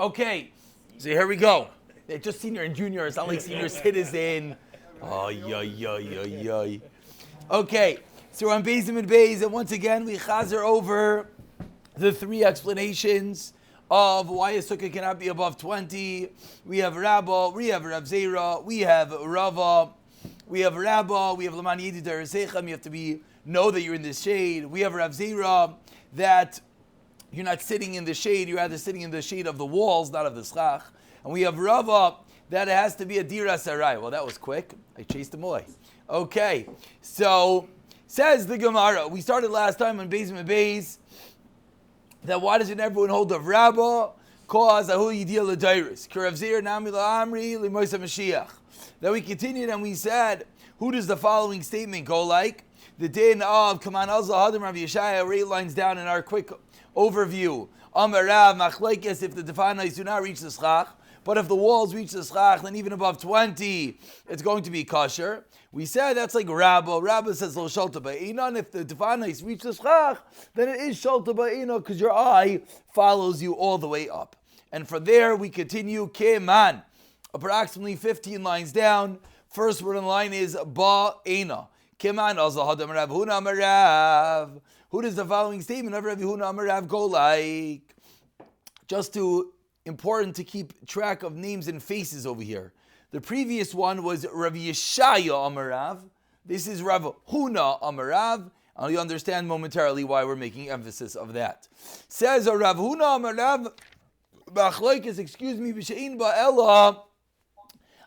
Okay, so here we go. They're just senior and junior. It's not like senior citizen. Oh, yeah. Okay, so we're on Bezim and Bez, and once again we chazer over the three explanations of why a sukkah cannot be above 20. We have Rabba, we have Rav Zera, we have Rava, we have Rabba, we have Laman Yedid Arasechem. You have to know that you're in the shade. We have Rav Zera, that you're not sitting in the shade, you're rather sitting in the shade of the walls, not of the schach. And we have Rava, that it has to be a dira sarai. Well, that was quick. I chased him away. Okay, so says the Gemara. We started last time on Bezim and Bez, that why doesn't everyone hold of Rabba? Cause ahu yidil l'dairis. K'Rav Zera nami la'amri l'moisa Mashiach. Then we continued and we said, who does the following statement go like? The din of Kaman Azza Hadim Rav Yeshaya, 8 lines down in our quick overview. Amar Rav Machlekes, if the defanais do not reach the schach, but if the walls reach the schach, then even above 20, it's going to be kosher. We said that's like Rabba. Rabba says lo shalta ba'ina, and if the defanais reach the schach, then it is shalta ba'ina because your eye follows you all the way up. And from there we continue Keman, approximately 15 lines down. First word in the line is ba'ina. Keman azahadam Rav Huna Amarav. Who does the following statement of Rav Huna Amarav go like? Just important to keep track of names and faces over here. The previous one was Rav Yeshaya Amarav. This is Rav Huna Amarav. And you'll understand momentarily why we're making emphasis of that. Says Rav Huna Amarav, B'achloikes, b'she'in ba'ela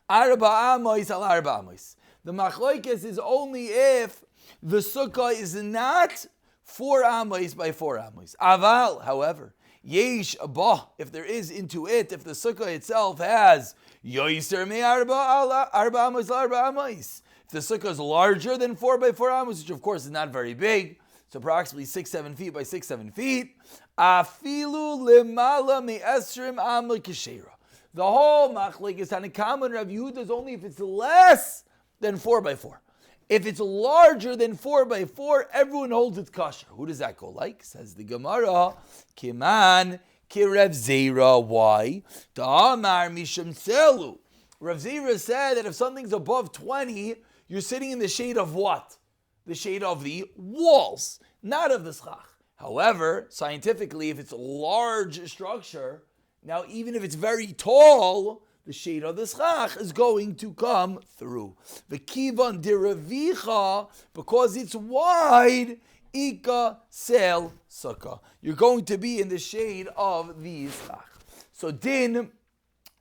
arba amos al arba amos. The machloikes is only if the sukkah is not 4 amos by 4 amos. Aval, however, yesh bah, if there is into it, if the sukkah itself has yoiser me arba amos al arba amos. If the sukkah is larger than 4 by 4 amos, which of course is not very big, it's approximately 6-7 feet by 6-7 feet. Afilu limala me esrim amla kishera. The whole machlekes Tanakama and Rav Yehuda is only if it's less than 4 by 4. If it's larger than 4 by 4, everyone holds it kosher. Who does that go like? Says the Gemara, Kiman Kirev Zera. Why? Ta'amar Misham Selu. Rav Zera said that if something's above 20, you're sitting in the shade of what? The shade of the walls, not of the schach. However, scientifically, if it's a large structure, now even if it's very tall, the shade of the schach is going to come through. The kivan diravicha, because it's wide, ika sel sukkah. You're going to be in the shade of the schach. So din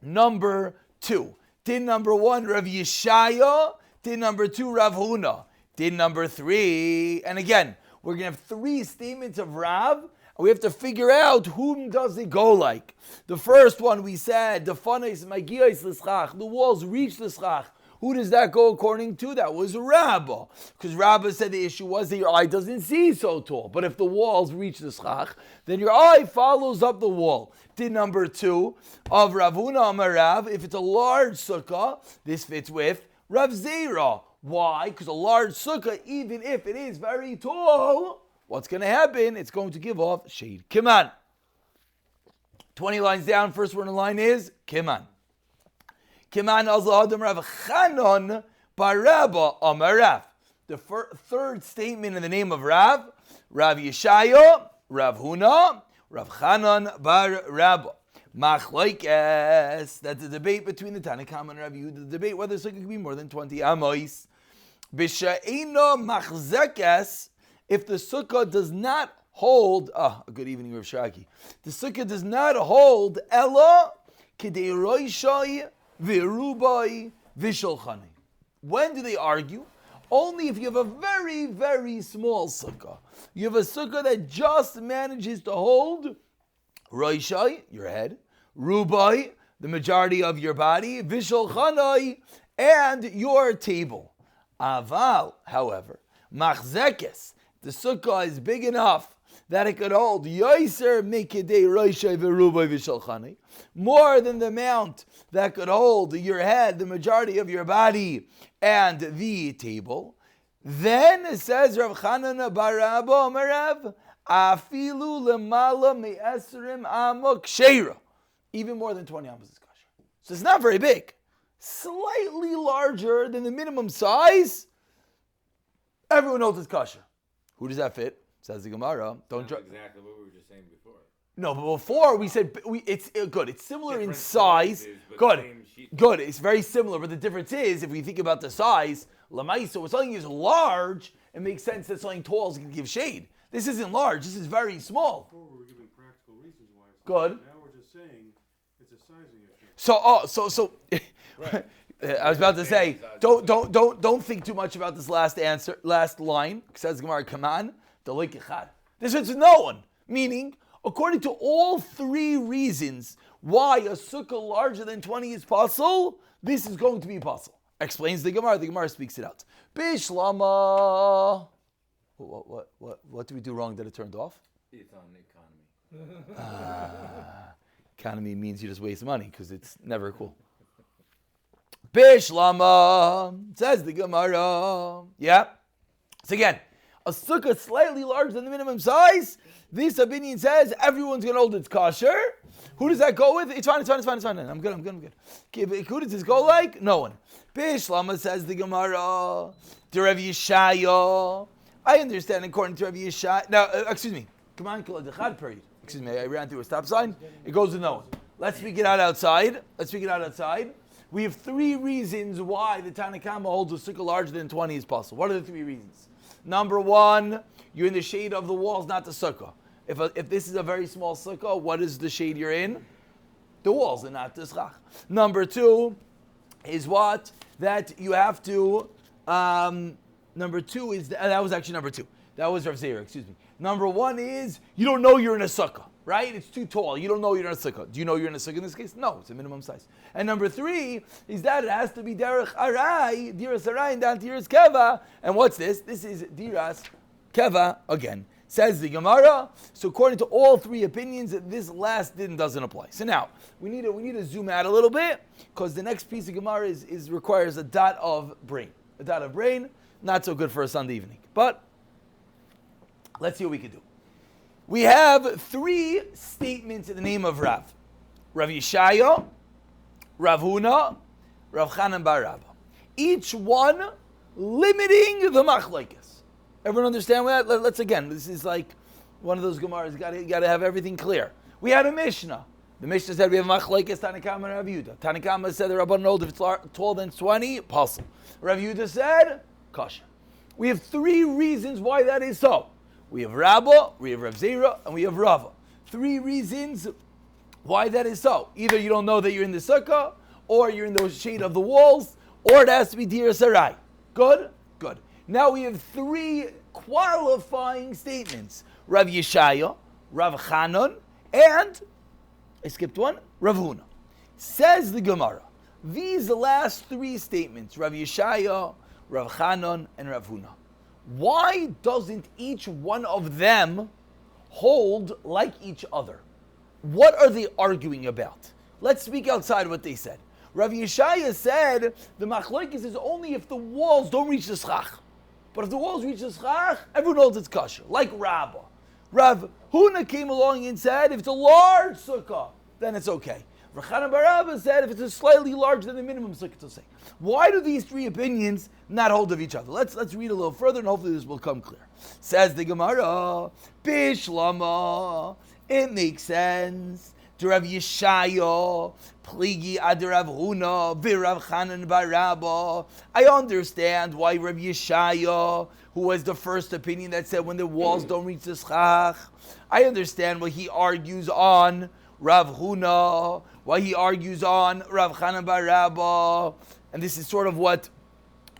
number 2. Din number 1, Rav Yeshaya. Din number 2, Rav Huna. Din number 3, and again, we're going to have 3 statements of Rav. We have to figure out whom does it go like. The first one we said, the fanes magiyos l'schach, the walls reach the schach. Who does that go according to? That was Rabba. Because Rabba said the issue was that your eye doesn't see so tall. But if the walls reach the schach, then your eye follows up the wall. Din number 2 of Rav Huna Amarav, if it's a large sukkah, this fits with Rav Zera. Why? Because a large sukkah, even if it is very tall, what's going to happen? It's going to give off shade. Kiman. 20 lines down, first word in the line is Kiman. Kiman azla adam Rav Chanan barabba amarav. The third statement in the name of Rav Yeshaya, Rav Huna, Rav Chanan bar Rabba. Machlokes. That's a debate between the Tanakama and Rav Yehuda. The debate whether sukkah can be more than 20 amos. B'sha'ina machzekes. If the sukkah does not hold, good evening, Rav Shaki. The sukkah does not hold ella k'dei roishai v'rubai v'sholchani. When do they argue? Only if you have a very, very small sukkah. You have a sukkah that just manages to hold roishai, your head, rubai, the majority of your body, v'sholchani, and your table. Aval, however, machzekes, the sukkah is big enough that it could hold yoiser mikidei roishai v'rubai v'sholchani, more than the amount that could hold your head, the majority of your body, and the table. Then it says Rav Chanan bar Rabba Amarav, afilu lemala me'esrim amok sheira. Even more than 20 amas is kosher. So it's not very big. Slightly larger than the minimum size. Everyone knows it's kosher. Who does that fit? Says the Gemara. Don't exactly what we were just saying before. No, but before we said it's good. It's similar Different in size. sizes, but Good. Good. It's very similar, but the difference is if we think about the size, lamaisa, when something is large, it makes sense that something tall is going to give shade. This isn't large. This is very small. Before we were giving practical reasons why it's Good. Now we're just saying it's a sizing issue. So Right. I was about to say, don't think too much about this last line. Says Gemara, come on, the leikechad. This is no one. Meaning, according to all three reasons why a sukkah larger than 20 is possible, this is going to be possible. Explains the Gemara. The Gemara speaks it out. Bishlama. What did we do wrong that it turned off? It's on the economy. Economy means you just waste money because it's never cool. Bishlama, says the Gemara. Yeah. So again, a sukkah slightly larger than the minimum size. This opinion says everyone's going to hold it's kosher. Who does that go with? It's fine. I'm good. Who does this go like? No one. Bishlama, says the Gemara. The Rav Yeshaya. I understand according to Rav Yeshaya. Now, excuse me. Come on, period. Excuse me, I ran through a stop sign. It goes to no one. Let's speak it out outside. We have three reasons why the Tanakhama holds a sukkah larger than 20 is possible. What are the three reasons? Number one, you're in the shade of the walls, not the sukkah. If this is a very small sukkah, what is the shade you're in? The walls, and not the schach. Number two is what? That you have to, number two is, that was actually number two. That was Rav Zera, excuse me. Number one is, you don't know you're in a sukkah, right? It's too tall. You don't know you're in a sukkah. Do you know you're in a sukkah in this case? No, it's a minimum size. And number three is that it has to be derech arai, diras arai, and down diras keva. And what's this? This is diras keva again. Says the Gemara. So according to all three opinions, this last doesn't apply. So now we need to zoom out a little bit because the next piece of Gemara requires a dot of brain. A dot of brain, not so good for a Sunday evening. But let's see what we can do. We have three statements in the name of Rav. Rav Yeshaya, Rav Huna, Rav Chanan bar Rabba. Each one limiting the machlokes. Everyone understand that? Let's again, this is like one of those Gemaras, you got to have everything clear. We had a Mishnah. The Mishnah said we have machlokes Tanakama and Rav Yehuda. Tanakama said the Rabban knows if it's taller than 20, possible. Rav Yehuda said, kosher. We have three reasons why that is so. We have Rabbah, we have Rav Zera, and we have Rava. Three reasons why that is so. Either you don't know that you're in the sukkah, or you're in the shade of the walls, or it has to be Dir Sarai. Good? Good. Now we have three qualifying statements. Rav Yeshaya, Rav Chanan, and, I skipped one, Rav Huna. Says the Gemara, these last three statements, Rav Yeshaya, Rav Chanan, and Rav Huna, why doesn't each one of them hold like each other? What are they arguing about? Let's speak outside what they said. Rav Yeshaya said the machlokes is only if the walls don't reach the schach. But if the walls reach the schach, everyone knows it's kosher, like Rabbah. Rav Huna came along and said if it's a large sukkah, then it's okay. Rav Chanan bar Rabba said if it's a slightly larger than the minimum sukkah, it's okay. Why do these three opinions not hold of each other? Let's read a little further and hopefully this will come clear. Says the Gemara, Bishlama, it makes sense. To Rav Yeshaya, Pligi ad Rav Huna, V'Rav Chanan bar Rabba. I understand why Rav Yeshaya, who was the first opinion that said when the walls don't reach the schach, I understand what he argues on Rav Huna, why he argues on Rav Chanan bar Rabba, and this is sort of what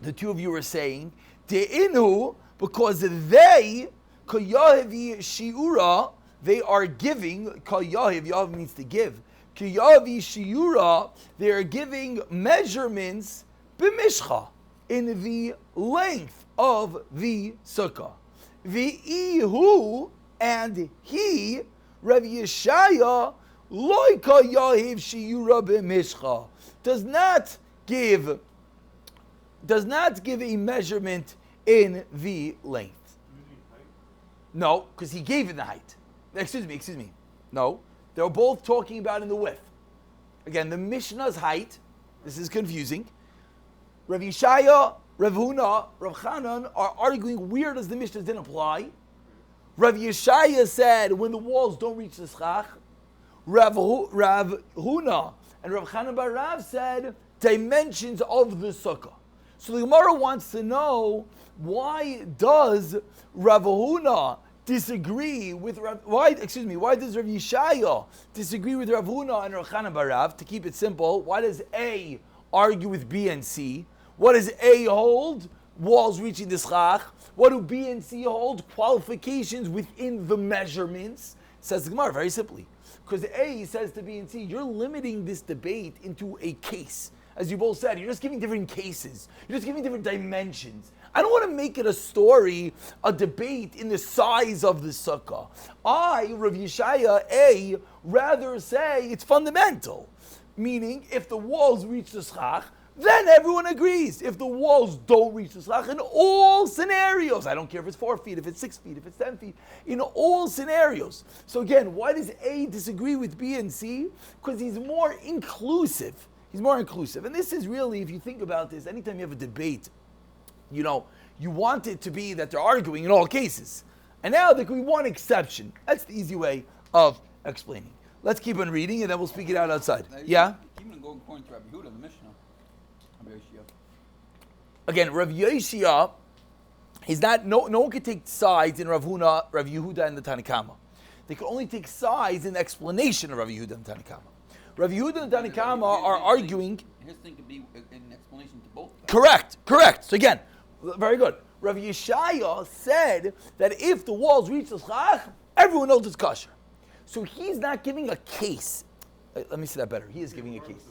the two of you were saying. De'inu, because they, Kayahevi Shiura, they are giving, Kayahev, Yahav means to give, Kayahevi Shiura, they are giving measurements, b'mishcha, in the length of the sukkah. V'ihu, and he, Rav Yeshaya, Loi Kayahev Shiura b'mishcha, does not give a measurement in the length. No, because he gave it the height. Excuse me. No, they were both talking about in the width. Again, the Mishnah's height, this is confusing. Rav Yishaya, Rav Huna, Rav Chanan are arguing where does the Mishnah didn't apply. Rav Yishaya said when the walls don't reach the schach. Rav Huna and Rav Chanan bar Rav said dimensions of the sukkah. So the Gemara wants to know why does Rav Huna disagree with why does Rav Yishaya disagree with Rav Huna and Rav Chanan bar Rav? To keep it simple, why does A argue with B and C? What does A hold? Walls reaching the schach. What do B and C hold? Qualifications within the measurements. Says the Gemara very simply. Because A says to B and C, you're limiting this debate into a case. As you both said, you're just giving different cases. You're just giving different dimensions. I don't want to make it a story, a debate in the size of the sukkah. I, Rav Yishaya, A, rather say it's fundamental. Meaning, if the walls reach the schach, then everyone agrees. If the walls don't reach the schach, in all scenarios, I don't care if it's 4 feet, if it's 6 feet, if it's 10 feet, in all scenarios. So again, why does A disagree with B and C? Because he's more inclusive. He's more inclusive. And this is really, if you think about this, anytime you have a debate, you want it to be that they're arguing in all cases. And now there could be one exception. That's the easy way of explaining. Let's keep on reading and then we'll speak it out outside. Yeah? Even going according to Rabbi Yehuda, the Mishnah. Rabbi Yoshia. Again, Rav Yoshia, he's not, no one can take sides in Rav Yehuda and the Tanakama. They can only take sides in the explanation of Rav Yehuda and the Tanakama. Rav Yehuda and Tanakama are arguing. His thing could be an explanation to both. Correct. So again, very good. Rav Yeshaya said that if the walls reach the schach, everyone knows it's kosher. So he's not giving a case. Let me say that better. He is giving a case.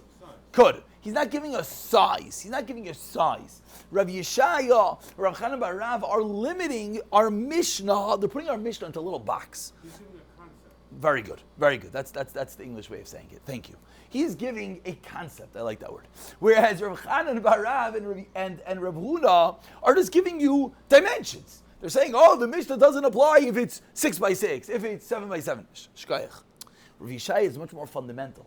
Good. He's not giving a size. Rav Yeshaya, Rav Chanan bar Rav are limiting our Mishnah. They're putting our Mishnah into a little box. He's giving a concept. Very good. That's the English way of saying it. Thank you. He's giving a concept. I like that word. Whereas Rav Chanan bar Rav and Rav Huna are just giving you dimensions. They're saying, the Mishnah doesn't apply if it's 6 by 6, if it's 7 by 7. Shkayach. Rav Yishai is much more fundamental.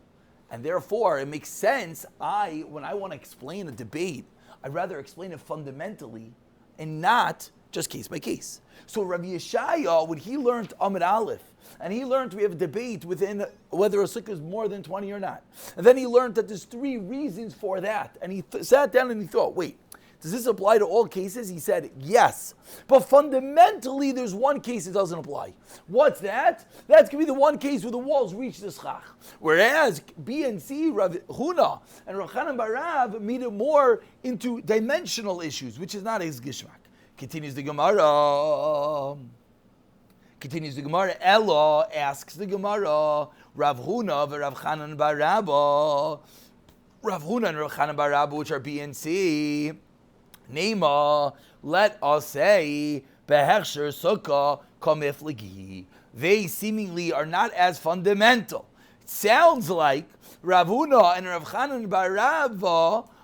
And therefore, it makes sense, when I want to explain a debate, I'd rather explain it fundamentally and not just case by case. So Rav Yeshaya, when he learned Amid Aleph, and he learned we have a debate within whether a sukkah is more than 20 or not. And then he learned that there's 3 reasons for that. And he sat down and he thought, wait, does this apply to all cases? He said, yes. But fundamentally, there's one case it doesn't apply. What's that? That's going to be the one case where the walls reach the schach. Whereas B and C, Rav Huna and Rav Chanan bar Rav, made it more into dimensional issues, which is not his gishmak. Continues the Gemara. Ella asks the Gemara, Rav Huna and Rav Chanan bar Rav. Rav Huna and Rav Chanan bar Rav, which are B and C. Nema, let us say, Behechsher Sukkah Kamifligi. They seemingly are not as fundamental. It sounds like Rav Huna and Rav Chanan bar Rav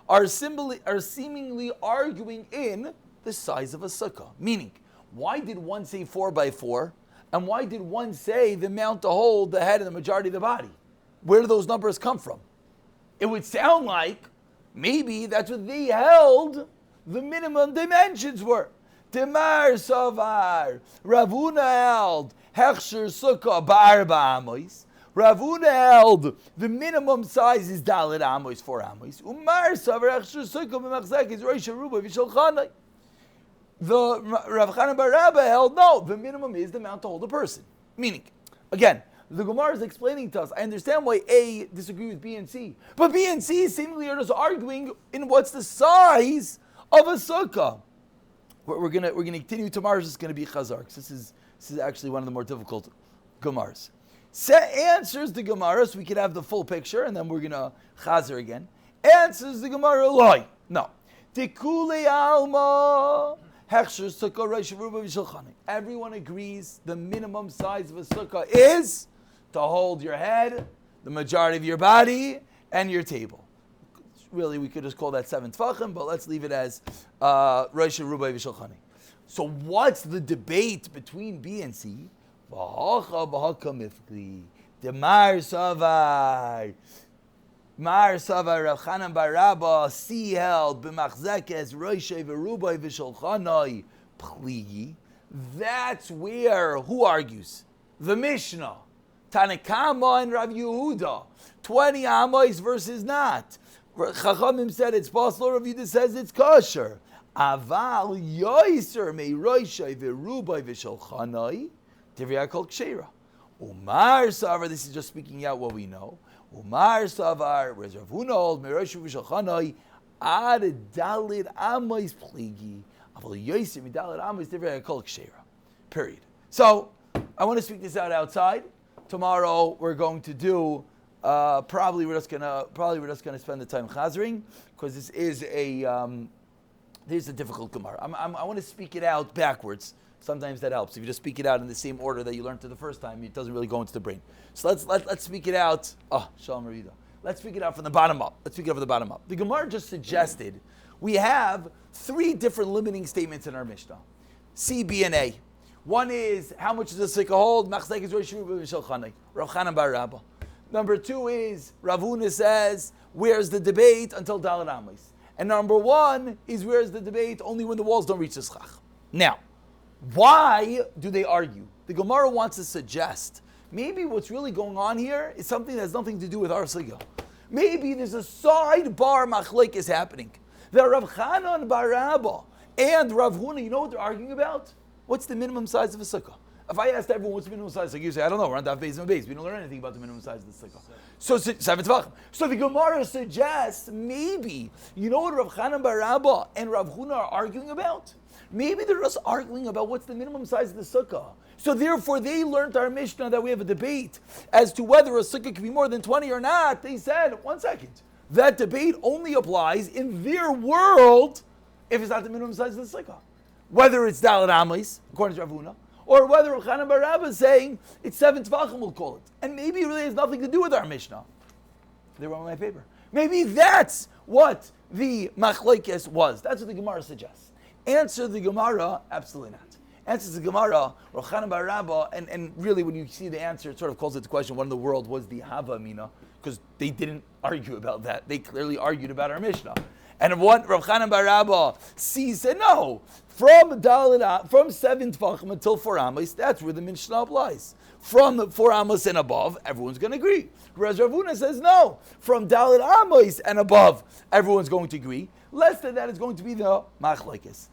are seemingly arguing in the size of a sukkah. Meaning, why did one say 4 by 4? And why did one say the amount to hold the head and the majority of the body? Where do those numbers come from? It would sound like maybe that's what they held the minimum dimensions were. Temar Savar, Rav Huna held Hechsher Sukkah ba'arba amos. Rav Huna held the minimum size is Dalet amos, 4 amos. Umar Savar Hechsher Sukkah b'machzek is Rosh Haruba v'Shulchanai. The Rav Chanan bar Rav held no, the minimum is the amount to hold a person. Meaning, again, the Gemara is explaining to us. I understand why A disagree with B and C, but B and C seemingly are just arguing in what's the size of a sukkah. We're gonna continue. Tomorrow's is gonna be Chazar. This is actually one of the more difficult Gemaras. Answers the Gemara, so we can have the full picture, and then we're gonna Chazar again. Answers the Gemara, Loi. No. Tikule alma. Everyone agrees the minimum size of a sukkah is to hold your head, the majority of your body, and your table. Really, we could just call that 7 tefachim, but let's leave it as Rosh Haruba v'Shulchanai. So what's the debate between B and C? Demar Savar. Mar Savar Rav Chanan bar Rabba, C held b'machzekes roishay v'rubai v'sholchanai pligi. That's where, who argues? The Mishnah. Tanakama and Rav Yehuda. 20 Amois versus not. Chachamim said it's possible, Rav Yehuda says it's kosher. Aval yoiser me roishay v'rubai v'sholchanai divrei kol kshera. Umar Savar, this is just speaking out what we know. Umar Savar, whereas Rav Huna old, Merosh V'Shalchanai, Ad Dalit Amois Pligi, Aval Yosim Dalit Amois Divrei Kol Kshera. Period. So I want to speak this out outside. Tomorrow we're going to do. Probably we're just gonna spend the time chazering because this is a difficult Gemara. I want to speak it out backwards. Sometimes that helps. If you just speak it out in the same order that you learned it the first time, it doesn't really go into the brain. So let's speak it out. Shalom Rida. Let's speak it out from the bottom up. The Gemara just suggested we have 3 different limiting statements in our Mishnah. C, B, and A. One is how much does a Sukkah hold? Rav Chanan bar Rabba. Number 2 is Rav Huna says where's the debate until Dalet Amos. And number 1 is where's the debate only when the walls don't reach the Succah. Now, why do they argue? The Gemara wants to suggest maybe what's really going on here is something that has nothing to do with our Sukkah. Maybe there's a sidebar machlek is happening. The Rav Chanan bar Rabba and Rav Huna, you know what they're arguing about? What's the minimum size of a Sukkah? If I asked everyone what's the minimum size, like you say, I don't know, we're on Daf Beis and Beis. We don't learn anything about the minimum size of the Sukkah. So 7 Tvachim. So the Gemara suggests maybe, you know what Rav Chanan bar Rabba and Rav Huna are arguing about? Maybe they're just arguing about what's the minimum size of the Sukkah. So therefore they learned our Mishnah that we have a debate as to whether a Sukkah can be more than 20 or not. They said, 1 second, that debate only applies in their world if it's not the minimum size of the Sukkah. Whether it's Dalet Amos, according to Rav Huna, or whether Rav Chanan bar Rabba is saying it's 7 Tvachim, we'll call it. And maybe it really has nothing to do with our Mishnah. They were on my paper. Maybe that's what the machlekes was. That's what the Gemara suggests. Answer the Gemara, absolutely not. Answers the Gemara, Rav Chanan bar Rabba, and really when you see the answer, it sort of calls into question what in the world was the Hava Mina, because they didn't argue about that. They clearly argued about our Mishnah. And what Rav Chanan bar Rabba sees said, no, from 7 Tvachim until 4 Amos, that's where the Mishnah applies. From 4 Amos and above, everyone's going to agree. Whereas Rav Huna says, no, from Dalet Amos and above, everyone's going to agree. Less than that is going to be the machlekes.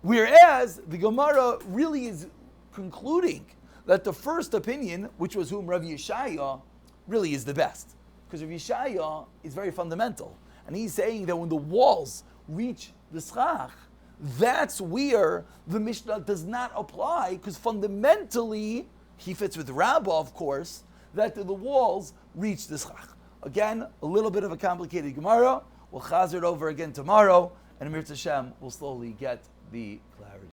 Whereas the Gemara really is concluding that the first opinion, which was whom Rav Yeshaya, really is the best. Because Rav Yeshaya is very fundamental. And he's saying that when the walls reach the Succah, that's where the Mishnah does not apply, because fundamentally, he fits with Rabbah, of course, that the walls reach the Succah. Again, a little bit of a complicated Gemara. We'll chazer it over again tomorrow, and Amir Tashem will slowly get the clarity.